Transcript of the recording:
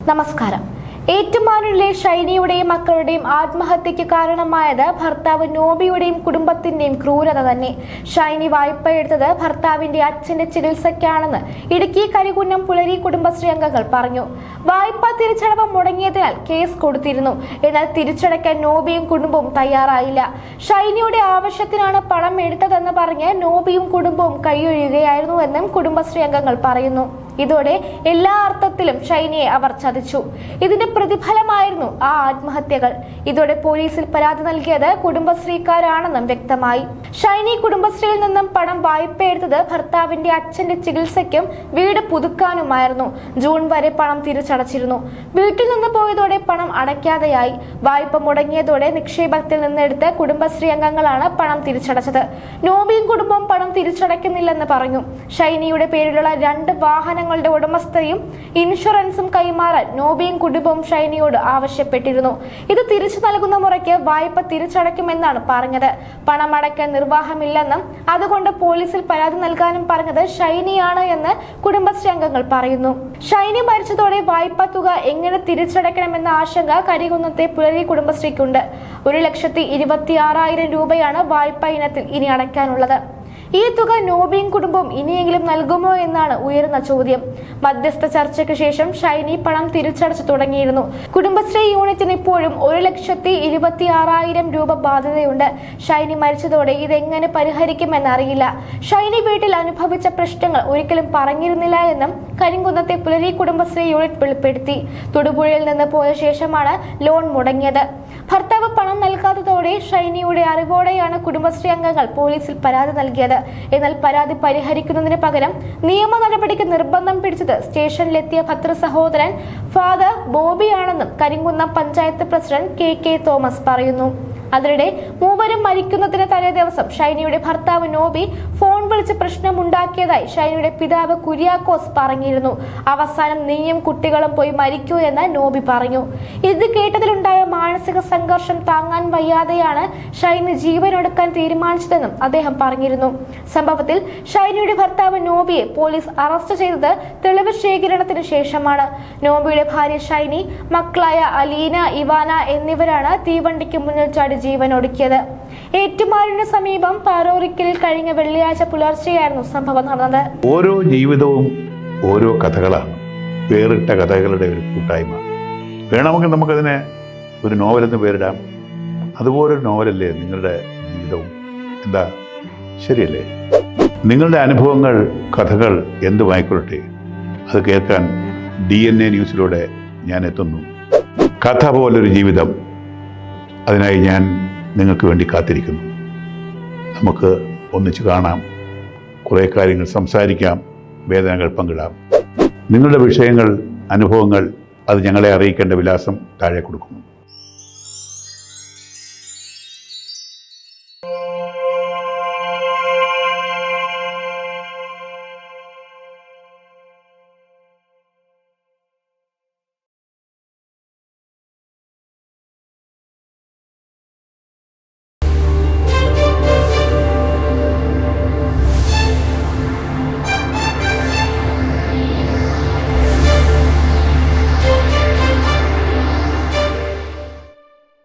നമസ്കാരം. ഏറ്റുമാനൂരിലെ ഷൈനിയുടെയും മക്കളുടെയും ആത്മഹത്യയ്ക്ക് കാരണമായത് ഭർത്താവ് നോബിയുടെയും കുടുംബത്തിന്റെയും ക്രൂരത തന്നെ. ഷൈനി വായ്പ എടുത്തത് ഭർത്താവിന്റെ അച്ഛന്റെ ചികിത്സയ്ക്കാണെന്ന് ഇടുക്കി കരികുന്നം പുലരി കുടുംബശ്രീ അംഗങ്ങൾ പറഞ്ഞു. വായ്പ തിരിച്ചടവ് മുടങ്ങിയതിനാൽ കേസ് കൊടുത്തിരുന്നു. എന്നാൽ തിരിച്ചടയ്ക്കാൻ നോബിയും കുടുംബവും തയ്യാറായില്ല. ഷൈനിയുടെ ആവശ്യത്തിനാണ് പണം എടുത്തതെന്ന് പറഞ്ഞ് നോബിയും കുടുംബവും കൈയൊഴിയുകയായിരുന്നുവെന്നും കുടുംബശ്രീ അംഗങ്ങൾ പറയുന്നു. ഇതോടെ എല്ലാ അർത്ഥത്തിലും ഷൈനിയെ അവർ ചതിച്ചു. ഇതിന്റെ പ്രതിഫലമായിരുന്നു ആ ആത്മഹത്യകൾ. ഇതോടെ പോലീസിൽ പരാതി നൽകിയത് കുടുംബശ്രീക്കാരാണെന്നും വ്യക്തമായി. ഷൈനി കുടുംബശ്രീയിൽ നിന്നും പണം വായ്പ എടുത്തത് ഭർത്താവിന്റെ അച്ഛന്റെ ചികിത്സയ്ക്കും വീട് പുതുക്കാനുമായിരുന്നു. ജൂൺ വരെ പണം തിരിച്ചടച്ചിരുന്നു. വീട്ടിൽ നിന്ന് പോയതോടെ പണം അടയ്ക്കാതെയായി. വായ്പ മുടങ്ങിയതോടെ നിക്ഷേപത്തിൽ നിന്നെടുത്ത് കുടുംബശ്രീ അംഗങ്ങളാണ് പണം തിരിച്ചടച്ചത്. നോബിയും കുടുംബവും പണം തിരിച്ചടയ്ക്കുന്നില്ലെന്ന് പറഞ്ഞു. ഷൈനിയുടെ പേരിലുള്ള 2 വാഹനങ്ങളുടെ ഉടമസ്ഥയും ഇൻഷുറൻസും കൈമാറാൻ നോബിയും കുടുംബവും ഷൈനിയോട് ആവശ്യപ്പെട്ടിരുന്നു. ഇത് തിരിച്ചു നൽകുന്ന മുറയ്ക്ക് വായ്പ തിരിച്ചടയ്ക്കുമെന്നാണ് പറഞ്ഞത്. പണം അടയ്ക്കാൻ നിർവാഹമില്ലെന്നും അതുകൊണ്ട് പോലീസിൽ പരാതി നൽകാനും പറഞ്ഞത് ഷൈനിയാണ് എന്ന് കുടുംബശ്രീ അംഗങ്ങൾ പറയുന്നു. ഷൈനി മരിച്ചതോടെ വായ്പ തുക എങ്ങനെ തിരിച്ചടയ്ക്കണമെന്ന ആശങ്ക കരികുന്നത്തെ പുലരി കുടുംബശ്രീക്കുണ്ട്. 1,26,000 രൂപയാണ് വായ്പ ഇനത്തിൽ ഇനി അടയ്ക്കാനുള്ളത്. ഈ തുക നോബിയും കുടുംബവും ഇനിയെങ്കിലും നൽകുമോ എന്നാണ് ഉയരുന്ന ചോദ്യം. മധ്യസ്ഥ ചർച്ചയ്ക്ക് ശേഷം ഷൈനി പണം തിരിച്ചടച്ചു തുടങ്ങിയിരുന്നു. കുടുംബശ്രീ യൂണിറ്റിന് ഇപ്പോഴും 1,26,000 രൂപ ബാധ്യതയുണ്ട്. ഷൈനി മരിച്ചതോടെ ഇതെങ്ങനെ പരിഹരിക്കുമെന്നറിയില്ല. ഷൈനി വീട്ടിൽ അനുഭവിച്ച പ്രശ്നങ്ങൾ ഒരിക്കലും പറഞ്ഞിരുന്നില്ല എന്നും കരിങ്കുന്നത്തെ പുലരി കുടുംബശ്രീ യൂണിറ്റ് വെളിപ്പെടുത്തി. തൊടുപുഴയിൽ നിന്ന് പോയ ശേഷമാണ് ലോൺ മുടങ്ങിയത്. ഭർത്താവ് പണം നൽകാത്തതോടെ ഷൈനിയുടെ അറിവോടെയാണ് കുടുംബശ്രീ അംഗങ്ങൾ പോലീസിൽ പരാതി നൽകിയത്. എന്നാൽ പരാതി പരിഹരിക്കുന്നതിന് പകരം നിയമ നടപടിക്ക് നിർബന്ധം പിടിച്ചത് സ്റ്റേഷനിലെത്തിയ ഭർതൃ സഹോദരൻ ഫാദർ ബോബിയാണെന്നും Karimkunnam panchayat president K Thomas പറയുന്നു. അതിനിടെ മൂവരും മരിക്കുന്നതിന് തലേ ദിവസം ഷൈനിയുടെ ഭർത്താവ് നോബി ഫോൺ വിളിച്ച് പ്രശ്നമുണ്ടാക്കിയതായി ഷൈനിയുടെ പിതാവ് കുര്യാക്കോസ് പറഞ്ഞിരുന്നു. അവസാനം നീയും കുട്ടികളും പോയി മരിക്കൂ എന്ന് നോബി പറഞ്ഞു. ഇത് കേട്ടതിലുണ്ടായ മാനസിക സംഘർഷം താങ്ങാൻ വയ്യാതെയാണ് ഷൈനി ജീവനൊടുക്കാൻ തീരുമാനിച്ചതെന്നും അദ്ദേഹം പറഞ്ഞിരുന്നു. സംഭവത്തിൽ ഷൈനിയുടെ ഭർത്താവ് നോബിയെ പോലീസ് അറസ്റ്റ് ചെയ്തത് തെളിവ് ശേഖരണത്തിന് ശേഷമാണ്. നോബിയുടെ ഭാര്യ ഷൈനി, മക്കളായ അലീന, ഇവാന എന്നിവരാണ് തീവണ്ടിക്ക് മുന്നിൽ ചാടി ജീവനൊടുക്കിയത്. ഏറ്റുമാനൂരിന് സമീപം പാറോറിക്കലിൽ കഴിഞ്ഞ വെള്ളിയാഴ്ച പുലർച്ചെയായിരുന്നു സംഭവം നടന്നത്. ഓരോ ജീവിതവും ഓരോ കഥകളാണ്, വേറിട്ട കഥകളുടെ ഒരു കൂട്ടായ്മ. വേണമെങ്കിൽ നമുക്കതിനെ ഒരു നോവലെന്ന് പേരിടാം. അതുപോലൊരു നോവലല്ലേ നിങ്ങളുടെ ജീവിതവും? എന്താ, ശരിയല്ലേ? നിങ്ങളുടെ അനുഭവങ്ങൾ, കഥകൾ എന്തുമായിക്കൊള്ളട്ടെ, അത് കേൾക്കാൻ DNA ന്യൂസിലൂടെ ഞാൻ എത്തുന്നു. കഥ പോലൊരു ജീവിതം, അതിനായി ഞാൻ നിങ്ങൾക്ക് വേണ്ടി കാത്തിരിക്കുന്നു. നമുക്ക് ഒന്നിച്ച് കാണാം, കുറേ കാര്യങ്ങൾ സംസാരിക്കാം, വേദനകൾ പങ്കിടാം. നിങ്ങളുടെ വിഷയങ്ങൾ, അനുഭവങ്ങൾ അത് ഞങ്ങളെ അറിയിക്കേണ്ട വിലാസം താഴെ കൊടുക്കുന്നു.